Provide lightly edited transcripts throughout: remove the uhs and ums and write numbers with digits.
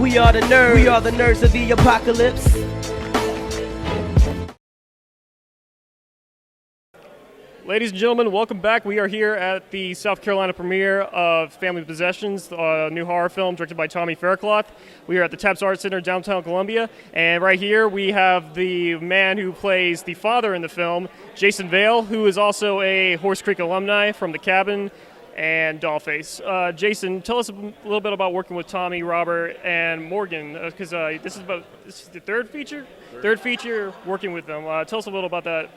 We are the nerds. We are the nerds of the apocalypse. Ladies and gentlemen, welcome back. We are here at the South Carolina premiere of Family Possessions, a new horror film directed by Tommy Faircloth. We are at the Taps Art Center in downtown Columbia, and right here we have the man who plays the father in the film, Jason Vail, who is also a Horse Creek alumni from The Cabin and Dollface. Jason, tell us a little bit about working with Tommy, Robert, and Morgan, because this is the third feature working with them. Tell us a little about that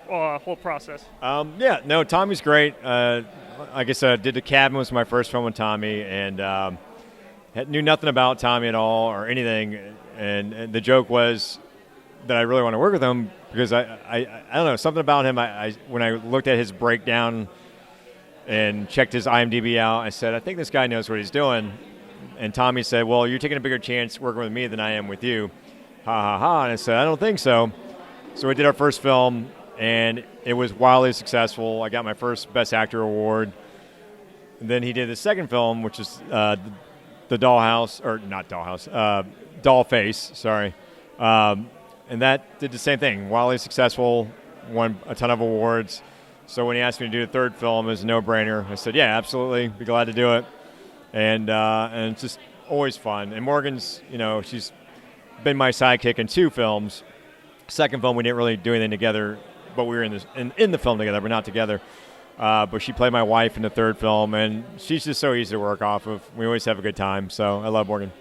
whole process. Tommy's great. Like I said, did The Cabin was my first film with Tommy, and knew nothing about Tommy at all or anything. And the joke was that I really want to work with him because I don't know, something about him. When I looked at his breakdown and checked his IMDb out, I said, I think this guy knows what he's doing. And Tommy said, well, you're taking a bigger chance working with me than I am with you. Ha ha ha. And I said, I don't think so. So we did our first film, and it was wildly successful. I got my first Best Actor award. And then he did the second film, which is the Dollface, sorry. And that did the same thing, wildly successful, won a ton of awards. So when he asked me to do the third film, it was a no-brainer. I said, yeah, absolutely, be glad to do it. And it's just always fun. And Morgan's, she's been my sidekick in 2 films. Second film, we didn't really do anything together, but we were in the film together, but not together. But she played my wife in the third film, and she's just so easy to work off of. We always have a good time, so I love Morgan.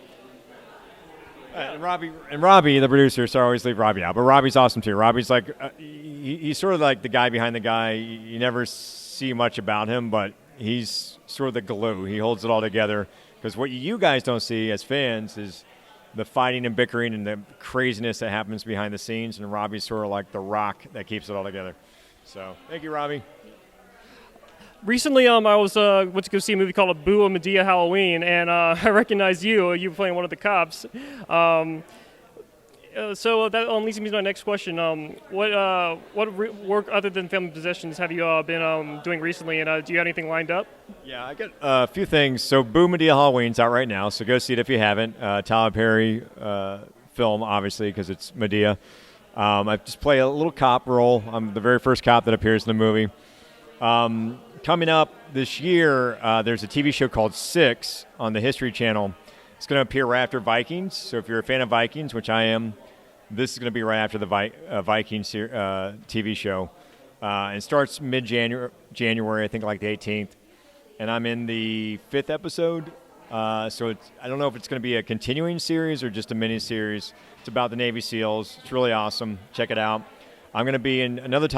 And Robbie, the producer, so I always leave Robbie out, but Robbie's awesome too. Robbie's like, he's sort of like the guy behind the guy. You never see much about him, but he's sort of the glue. He holds it all together, because what you guys don't see as fans is the fighting and bickering and the craziness that happens behind the scenes, and Robbie's sort of like the rock that keeps it all together. So thank you, Robbie. Recently, I went to go see a movie called Boo and Medea Halloween, and I recognized you. You were playing one of the cops. So that leads me to my next question. What work other than Family Possessions have you been doing recently, and do you have anything lined up? Yeah, I got a few things. So Boo Medea Halloween's out right now, so go see it if you haven't. Tyler Perry film, obviously, because it's Medea. I just play a little cop role. I'm the very first cop that appears in the movie. Coming up this year, there's a TV show called Six on the History Channel. It's going to appear right after Vikings. So if you're a fan of Vikings, which I am, this is going to be right after the Vikings TV show. It starts mid-January, I think like the 18th. And I'm in the 5th episode. So I don't know if it's going to be a continuing series or just a mini-series. It's about the Navy SEALs. It's really awesome. Check it out. I'm going to be in another two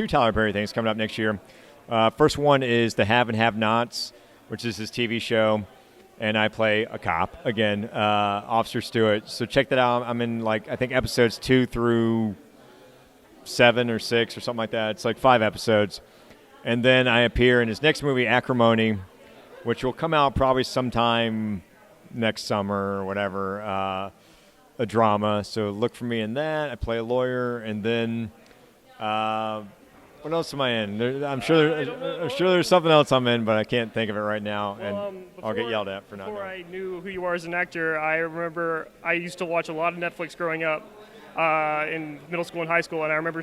Tyler Perry things coming up next year. First one is The Have and Have-Nots, which is his TV show, and I play a cop, again, Officer Stewart. So check that out. I'm in, I think episodes 2 through 7 or 6 or something like that. It's like 5 episodes. And then I appear in his next movie, Acrimony, which will come out probably sometime next summer or whatever, a drama. So look for me in that. I play a lawyer, and then... what else am I in? I'm sure there's something else I'm in, but I can't think of it right now, and I'll get yelled at for not knowing. Before I knew who you are as an actor, I remember I used to watch a lot of Netflix growing up in middle school and high school, and I remember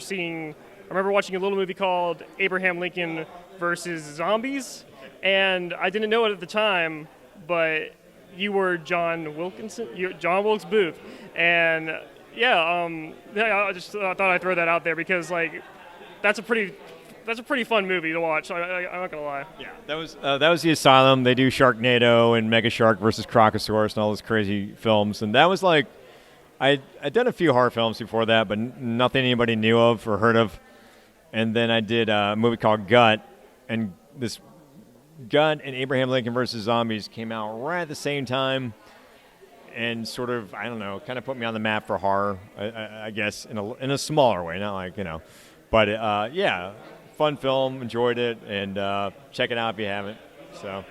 watching a little movie called Abraham Lincoln versus Zombies, and I didn't know it at the time, but you were John Wilkes Booth, and I just thought I'd throw that out there because that's a pretty fun movie to watch. I'm not gonna lie. Yeah, that was the Asylum. They do Sharknado and Mega Shark versus Crocosaurus and all those crazy films, and that was I'd done a few horror films before that, but nothing anybody knew of or heard of. And then I did a movie called Gut, and this Gut and Abraham Lincoln versus Zombies came out right at the same time. And sort of, I don't know, kind of put me on the map for horror, I guess, in a smaller way, not But, fun film, enjoyed it, and check it out if you haven't. So,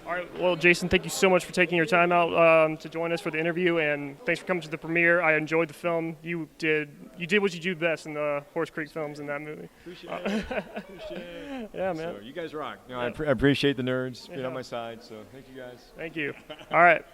all right, well, Jason, thank you so much for taking your time out to join us for the interview, and thanks for coming to the premiere. I enjoyed the film. You did what you do best in the Horse Creek films in that movie. Appreciate it. Yeah, man. So, you guys rock. I appreciate the nerds being on my side, so thank you guys. Thank you. All right.